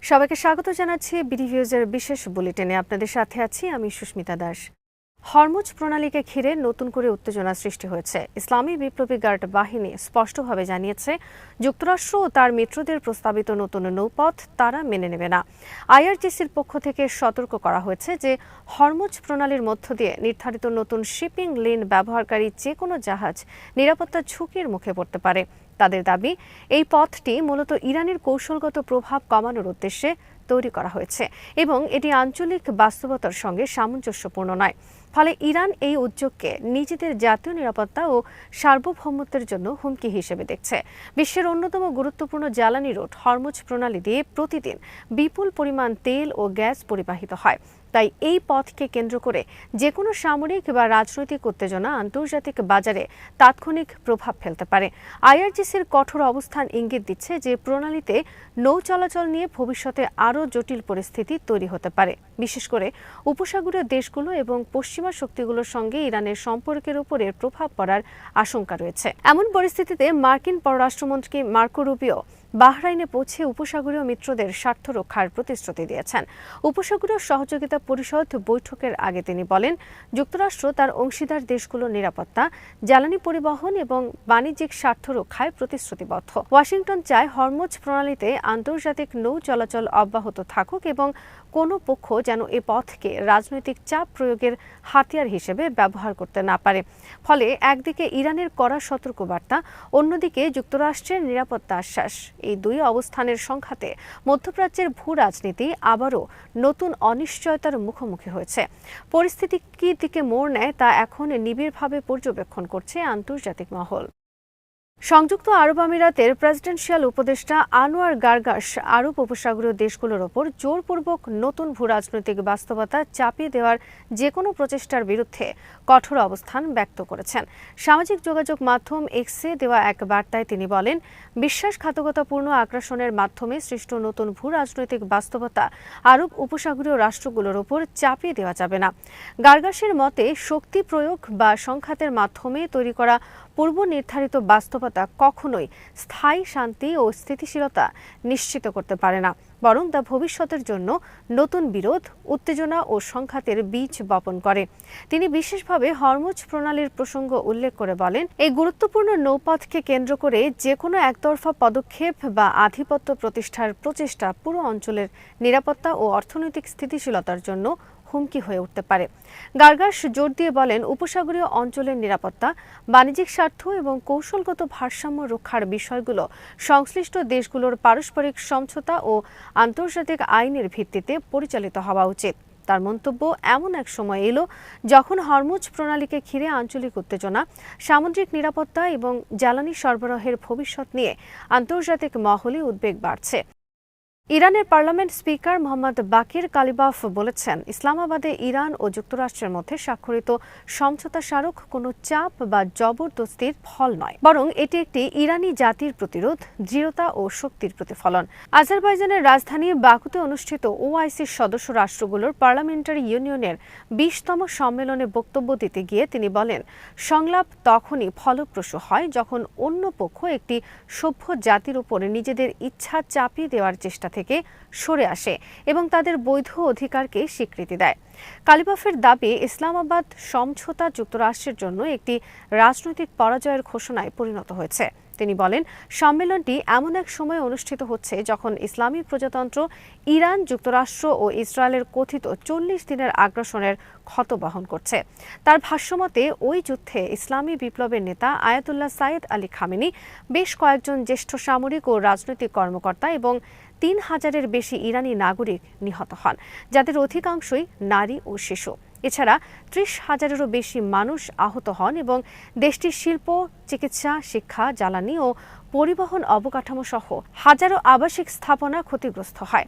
সবাইকে স্বাগত জানাচ্ছি বিডিভিউজের বিশেষ বুলেটিনে। আপনাদের সাথে আছি আমি সুস্মিতা দাস। হরমুজ প্রণালীকে ঘিরে নতুন করে উত্তেজনা সৃষ্টি হয়েছে। ইসলামী বিপ্লবী গার্ড বাহিনী স্পষ্টভাবে জানিয়েছে, যুক্তরাষ্ট্র ও তার মিত্রদের প্রস্তাবিত নতুন নৌপথ তারা মেনে নেবে না। আইআরজিসির পক্ষ থেকে সতর্ক করা হয়েছে যে হরমুজ প্রণালীর মধ্য দিয়ে নির্ধারিত নতুন শিপিং লেন ব্যবহারকারী যে কোনো জাহাজ নিরাপত্তা ঝুঁকির মুখে পড়তে পারে। তাদের দাবি, এই পথটি মূলত ইরানের কৌশলগত প্রভাব কমানোর উদ্দেশ্যে তৈরি করা হয়েছে এবং এটি আঞ্চলিক বাস্তবতার সঙ্গে সামঞ্জস্যপূর্ণ নয়। ফলে ইরান এই উদ্যোগকে নিজেদের জাতীয় নিরাপত্তা ও সার্বভৌমত্বের জন্য হুমকি হিসেবে দেখছে। বিশ্বের অন্যতম গুরুত্বপূর্ণ জ্বালানি রুট হরমুজ প্রণালী দিয়ে প্রতিদিন বিপুল পরিমাণ তেল ও গ্যাস পরিবাহিত হয়। তাই এই পথকে কেন্দ্র করে যে কোনো সামরিক বা রাজনৈতিক উত্তেজনা আন্তর্জাতিক বাজারে তাৎক্ষণিক প্রভাব ফেলতে পারে। আইআরজিসির কঠোর অবস্থান ইঙ্গিত দিচ্ছে যে প্রণালীতে নৌ চলাচল নিয়ে ভবিষ্যতে আরও জটিল পরিস্থিতি তৈরি হতে পারে, বিশেষ করে উপসাগরীয় দেশগুলো এবং পশ্চিমা শক্তিগুলোর সঙ্গে ইরানের সম্পর্কের উপর এর প্রভাব পড়ার আশঙ্কা রয়েছে। এমন পরিস্থিতিতে মার্কিন পররাষ্ট্রমন্ত্রী মার্কো রুবিও বাহরাইনে পৌঁছে উপসাগরীয় মিত্রদের স্বার্থ রক্ষার প্রতিশ্রুতি দিয়েছেন। উপসাগরীয় সহযোগিতা পরিষদ বৈঠকের আগে তিনি বলেন, যুক্তরাষ্ট্র তার অংশীদার দেশগুলোর নিরাপত্তা, জ্বালানি পরিবহন এবং বাণিজ্যিক স্বার্থ রক্ষায় প্রতিশ্রুতিবদ্ধ। ওয়াশিংটন চায় হরমুজ প্রণালীতে আন্তর্জাতিক নৌ চলাচল অব্যাহত থাকুক এবং কোনো পক্ষ যেন এ পথকে রাজনৈতিক চাপ প্রয়োগের হাতিয়ার হিসেবে ব্যবহার করতে না পারে। ফলে একদিকে ইরানের কড়া সতর্কবার্তা, অন্যদিকে যুক্তরাষ্ট্রের নিরাপত্তা আশ্বাস, এই দুই অবস্থানের সংঘাতে মধ্যপ্রাচ্যের ভূ রাজনীতি আবারও নতুন অনিশ্চয়তার মুখোমুখি হয়েছে। পরিস্থিতি কি দিকে মোড় নেয় তা এখন নিবিড়ভাবে পর্যবেক্ষণ করছে আন্তর্জাতিক মহল। সংযুক্ত আরব আমিরাতের প্রেসিডেন্সিয়াল উপদেষ্টা আনোয়ার গার্গাস আরব উপসাগরীয় দেশগুলোর ওপর জোরপূর্বক নতুন ভূরাজনৈতিক বাস্তবতা চাপিয়ে দেওয়ার যে কোনো প্রচেষ্টার বিরুদ্ধে কঠোর অবস্থান ব্যক্ত করেছেন। সামাজিক যোগাযোগ মাধ্যম এক্সে দেওয়া এক বার্তায় তিনি বলেন, বিশ্বাসঘাতকতাপূর্ণ আগ্রাসনের মাধ্যমে সৃষ্ট নতুন ভূরাজনৈতিক বাস্তবতা আরব উপসাগরীয় রাষ্ট্রগুলোর ওপর চাপিয়ে দেওয়া যাবে না। গার্গাসের মতে, শক্তি প্রয়োগ বা সংঘাতের মাধ্যমে তৈরি করা পূর্ব নির্ধারিত বাস্তবতা কখনোই স্থায়ী শান্তি ও স্থিতিশীলতা নিশ্চিত করতে পারে না, বরং তা ভবিষ্যতের জন্য নতুন বিরোধ, উত্তেজনা ও সংঘাতের বীজ বপন করে। তিনি বিশেষভাবে হরমুজ প্রণালীর প্রসঙ্গ উল্লেখ করে বলেন, এই গুরুত্বপূর্ণ নৌপথকে কেন্দ্র করে যে কোনো একতরফা পদক্ষেপ বা আধিপত্য প্রতিষ্ঠার প্রচেষ্টা পুরো অঞ্চলের নিরাপত্তা ও অর্থনৈতিক স্থিতিশীলতার জন্য হুমকি হয়ে উঠতে পারে। গার্গাস জোর দিয়ে বলেন, উপসাগরীয় অঞ্চলের নিরাপত্তা, বাণিজ্যিক স্বার্থ এবং কৌশলগত ভারসাম্য রক্ষার বিষয়গুলো সংশ্লিষ্ট দেশগুলোর পারস্পরিক সমঝোতা ও আন্তর্জাতিক আইনের ভিত্তিতে পরিচালিত হওয়া উচিত। তার মন্তব্য, এমন এক সময় এলো যখন হরমুজ প্রণালীকে ঘিরে আঞ্চলিক উত্তেজনা, সামুদ্রিক নিরাপত্তা এবং জ্বালানি সরবরাহের ভবিষ্যৎ নিয়ে আন্তর্জাতিক মহলে উদ্বেগ বাড়ছে। ইরানের পার্লামেন্ট স্পিকার মোহাম্মদ বাকির কালিবাফ বলেছেন, ইসলামাবাদে ইরান ও যুক্তরাষ্ট্রের মধ্যে স্বাক্ষরিত সমঝোতা স্মারক কোনো চাপ বা জবরদস্তির ফল নয়, বরং এটি একটি ইরানি জাতির প্রতিরোধ, দৃঢ়তা ও শক্তির প্রতিফলন। আজারবাইজানের রাজধানী বাকুতে অনুষ্ঠিত ওআইসির সদস্য রাষ্ট্রগুলোর পার্লামেন্টারি ইউনিয়নের 20তম সম্মেলনে বক্তব্য দিতে গিয়ে তিনি বলেন, সংলাপ তখনই ফলপ্রসূ হয় যখন অন্য পক্ষ একটি সভ্য জাতির উপর নিজেদের ইচ্ছা চাপিয়ে দেওয়ার চেষ্টা থেকে সরে আসে এবং তাদের বৈধ অধিকারকে স্বীকৃতি দেয়। কালিবাফের দাবি, ইসলামাবাদ সমঝোতা যুক্তরাষ্ট্রের জন্য একটি রাজনৈতিক পরাজয়ের ঘোষণায় পরিণত হয়েছে। তিনি বলেন, সম্মেলনটি এমন এক সময় অনুষ্ঠিত হচ্ছে যখন ইসলামী প্রজাতন্ত্র ইরান, যুক্তরাষ্ট্র ও ইসরায়েলের কথিত 40 দিনের আগ্রাসনের ক্ষত বহন করছে। তার ভাষ্যমতে, ওই যুদ্ধে ইসলামী বিপ্লবের নেতা আয়াতুল্লাহ সাইয়েদ আলী খামেনি, বেশ কয়েকজন জ্যেষ্ঠ সামরিক ও রাজনৈতিক কর্মকর্তা এবং 3000-এর বেশি ইরানি নাগরিক নিহত হন, যাদের অধিকাংশই নারী ও শিশু। এছাড়া 30,000-এরও বেশি মানুষ আহত হন এবং দেশটির শিল্প, চিকিৎসা, শিক্ষা, জ্বালানি ও পরিবহন অবকাঠামো সহ হাজারো আবাসিক স্থাপনা ক্ষতিগ্রস্ত হয়।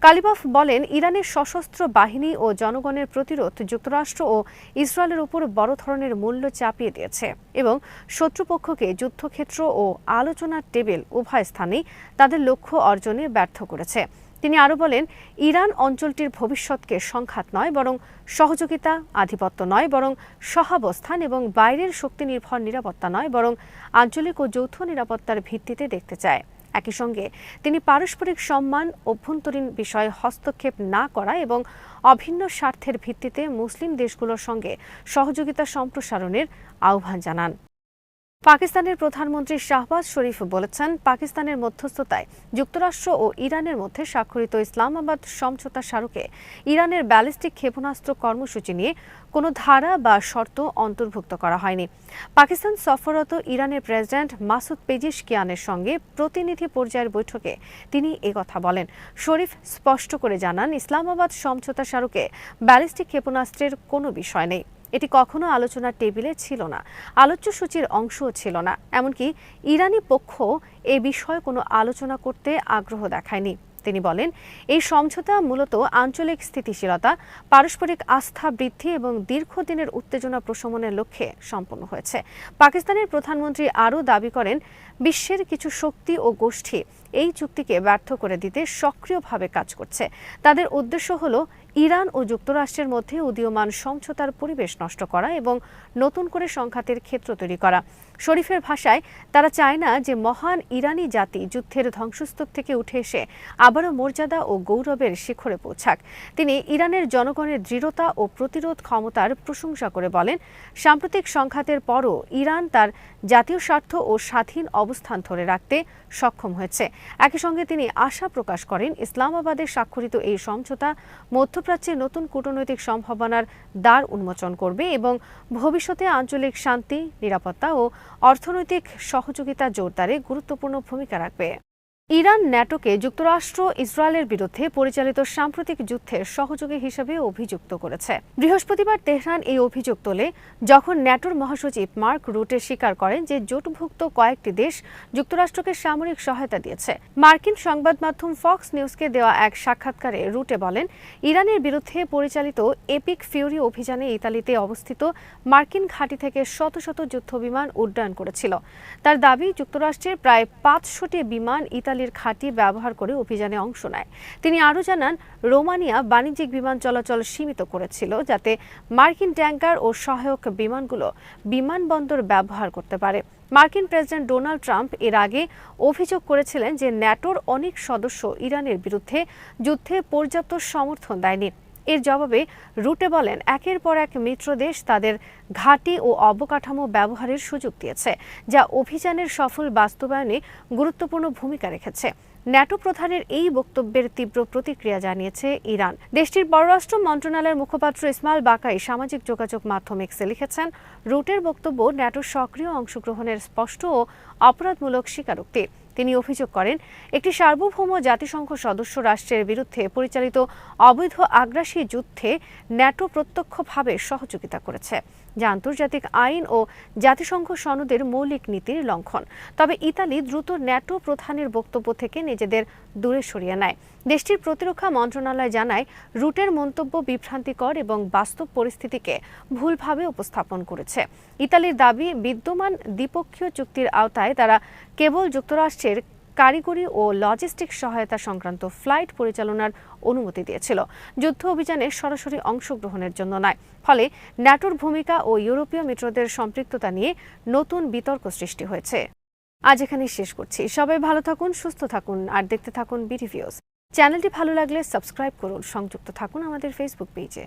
কালিবাফ বলেন, ইরানের সশস্ত্র বাহিনী ও জনগণের প্রতিরোধ যুক্তরাষ্ট্র ও ইসরায়েলের উপর বড় ধরনের মূল্য চাপিয়ে দিয়েছে এবং শত্রুপক্ষকে যুদ্ধক্ষেত্র ও আলোচনার টেবিল উভয় স্থানেই তাদের লক্ষ্য অর্জনে ব্যর্থ করেছে। তিনি আরও বলেন, ইরান অঞ্চলটির ভবিষ্যৎকে সংঘাত নয় বরং সহযোগিতা, আধিপত্য নয় বরং সহাবস্থান এবং বাইরের শক্তি নির্ভর নিরাপত্তা নয় বরং আঞ্চলিক ও যৌথ নিরাপত্তার ভিত্তিতে দেখতে চায়। একই সঙ্গে তিনি পারস্পরিক সম্মান, অভ্যন্তরীণ বিষয়ে হস্তক্ষেপ না করা এবং অভিন্ন স্বার্থের ভিত্তিতে মুসলিম দেশগুলোর সঙ্গে সহযোগিতা সম্প্রসারণের আহ্বান জানান। পাকিস্তানের প্রধানমন্ত্রী শাহবাজ শরীফ বলেছেন, পাকিস্তানের মধ্যস্থতায় যুক্তরাষ্ট্র ও ইরানের মধ্যে স্বাক্ষরিত ইসলামাবাদ সমঝোতা স্মারকে ইরানের ব্যালিস্টিক ক্ষেপণাস্ত্র কর্মসূচি নিয়ে কোনো ধারা বা শর্ত অন্তর্ভুক্ত করা হয়নি। পাকিস্তান সফররত ইরানের প্রেসিডেন্ট মাসুদ পেজিশকিয়ানের সঙ্গে প্রতিনিধি পর্যায়ের বৈঠকে তিনি একথা বলেন। শরীফ স্পষ্ট করে জানান, ইসলামাবাদ সমঝোতা স্মারকে ব্যালিস্টিক ক্ষেপণাস্ত্রের কোনো বিষয় নেই। এটি কখনো আলোচনার টেবিলে ছিল না, আলোচ্য সূচির অংশও ছিল না। এমনকি ইরানি পক্ষ এ বিষয়ে কোনো আলোচনা করতে আগ্রহ দেখায়নি। তিনি বলেন, এই সমঝোতা মূলত আঞ্চলিক স্থিতিশীলতা, পারস্পরিক আস্থা বৃদ্ধি এবং দীর্ঘদিনের উত্তেজনা প্রশমনের লক্ষ্যে সম্পন্ন হয়েছে। পাকিস্তানের প্রধানমন্ত্রী আরও দাবি করেন, বিশ্বের কিছু শক্তি ও গোষ্ঠী এই চুক্তিকে ব্যর্থ করে দিতে সক্রিয়ভাবে কাজ করছে। তাদের উদ্দেশ্য হল ইরান ও যুক্তরাষ্ট্রের মধ্যে উদীয়মান সমঝোতার পরিবেশ নষ্ট করা এবং নতুন করে সংঘাতের ক্ষেত্র তৈরি করা। শরীফের ভাষায়, তারা চায় না যে মহান ইরানি জাতি যুদ্ধের ধ্বংসস্তূপ থেকে উঠে এসে আবারও মর্যাদা ও গৌরবের শিখরে পৌঁছাক। তিনি ইরানের জনগণের দৃঢ়তা ও প্রতিরোধ ক্ষমতার প্রশংসা করে বলেন, সাম্প্রতিক সংঘাতের পরও ইরান তার জাতীয় স্বার্থ ও স্বাধীন অবস্থান ধরে রাখতে সক্ষম হয়েছে। একই সঙ্গে তিনি আশা প্রকাশ করেন, ইসলামাবাদে স্বাক্ষরিত এই সমঝোতা মধ্যপ্রাচ্যে নতুন কূটনৈতিক সম্ভাবনার দ্বার উন্মোচন করবে এবং ভবিষ্যতে আঞ্চলিক শান্তি, নিরাপত্তা ও অর্থনৈতিক সহযোগিতা জোরদারে গুরুত্বপূর্ণ ভূমিকা রাখবে। ইরান ন্যাটোকে যুক্তরাষ্ট্র ইসরায়েলের বিরুদ্ধে পরিচালিত সাম্প্রতিক যুদ্ধের সহযোগী হিসেবে অভিযুক্ত করেছে। বৃহস্পতিবার তেহরান এই অভিযোগ তোলে, যখন ন্যাটোর মহাসচিব মার্ক রুটে স্বীকার করেন যে জোটভুক্ত কয়েকটি দেশ যুক্তরাষ্ট্রকে সামরিক সহায়তা দিয়েছে। মার্কিন সংবাদ মাধ্যম ফক্স নিউজকে দেওয়া এক সাক্ষাৎকারে রুটে বলেন, ইরানের বিরুদ্ধে পরিচালিত এপিক ফিউরি অভিযানে ইতালিতে অবস্থিত মার্কিন ঘাঁটি থেকে শত শত যুদ্ধবিমান উড্ডয়ন করেছিল। তার দাবি, যুক্তরাষ্ট্রের প্রায় 500টি বিমান ইতালির ঘাঁটি ব্যবহার করে অভিযানে অংশ নেয়। তিনি আরও জানান, রোমানিয়া বাণিজ্যিক বিমান চলাচল সীমিত করেছিল যাতে মার্কিন ট্যাঙ্কার ও সহায়ক বিমানগুলো বিমানবন্দর ব্যবহার করতে পারে। মার্কিন প্রেসিডেন্ট ডোনাল্ড ট্রাম্প এর আগে অভিযোগ করেছিলেন যে ন্যাটোর অনেক সদস্য ইরানের বিরুদ্ধে যুদ্ধে পর্যাপ্ত সমর্থন দেয়নি। এর জবাবে রুটে বলেন, একের পর এক মিত্র দেশ তাদের ঘাঁটি ও অবকাঠামো ব্যবহারের সুযোগ দিয়েছে, যা অভিযানের সফল বাস্তবায়নে গুরুত্বপূর্ণ ভূমিকা রেখেছে। ন্যাটো প্রধানের এই বক্তব্যের তীব্র প্রতিক্রিয়া জানিয়েছে ইরান। দেশটির পররাষ্ট্র মন্ত্রণালয়ের মুখপাত্র ইসমাইল বাকাই সামাজিক যোগাযোগ মাধ্যম এক্সে লিখেছেন, রুটের বক্তব্য ন্যাটোর সক্রিয় অংশগ্রহণের স্পষ্ট ও অপরাধমূলক স্বীকারোক্তি। তিনি অভিযোগ করেন, একটি সার্বভৌম জাতিসংঘ সদস্য রাষ্ট্রের বিরুদ্ধে পরিচালিত অবৈধ আগ্রাসী যুদ্ধে ন্যাটো প্রত্যক্ষভাবে সহযোগিতা করেছে, যা আন্তর্জাতিক আইন ও জাতিসংঘ সনদের মৌলিক নীতির লঙ্ঘন। তবে ইতালি দ্রুত ন্যাটো প্রধানের বক্তব্য থেকে নিজেদের দূরে সরিয়ে নেয়। দেশটির প্রতিরক্ষা মন্ত্রণালয় জানায়, রুটের মন্তব্য বিভ্রান্তিকর এবং বাস্তব পরিস্থিতিকে ভুলভাবে উপস্থাপন করেছে। ইতালির দাবি, বিদ্যমান দ্বিপক্ষীয় চুক্তির আওতায় তারা কেবল যুক্তরাষ্ট্রের কারিগরি ও লজিস্টিক সহায়তা সংক্রান্ত ফ্লাইট পরিচালনার অনুমতি দিয়েছিল, যুদ্ধ অভিযানে সরাসরি অংশগ্রহণের জন্য নয়। ফলে ন্যাটোর ভূমিকা ও ইউরোপীয় মিত্রদের সম্পৃক্ততা নিয়ে নতুন বিতর্ক সৃষ্টি হয়েছে। আজ এখানেই শেষ করছি। সবাই ভালো থাকুন, সুস্থ থাকুন আর দেখতে থাকুন বিডি ভিউজ। চ্যানেলটি ভালো লাগলে সাবস্ক্রাইব করুন, সংযুক্ত থাকুন আমাদের ফেসবুক পেজে।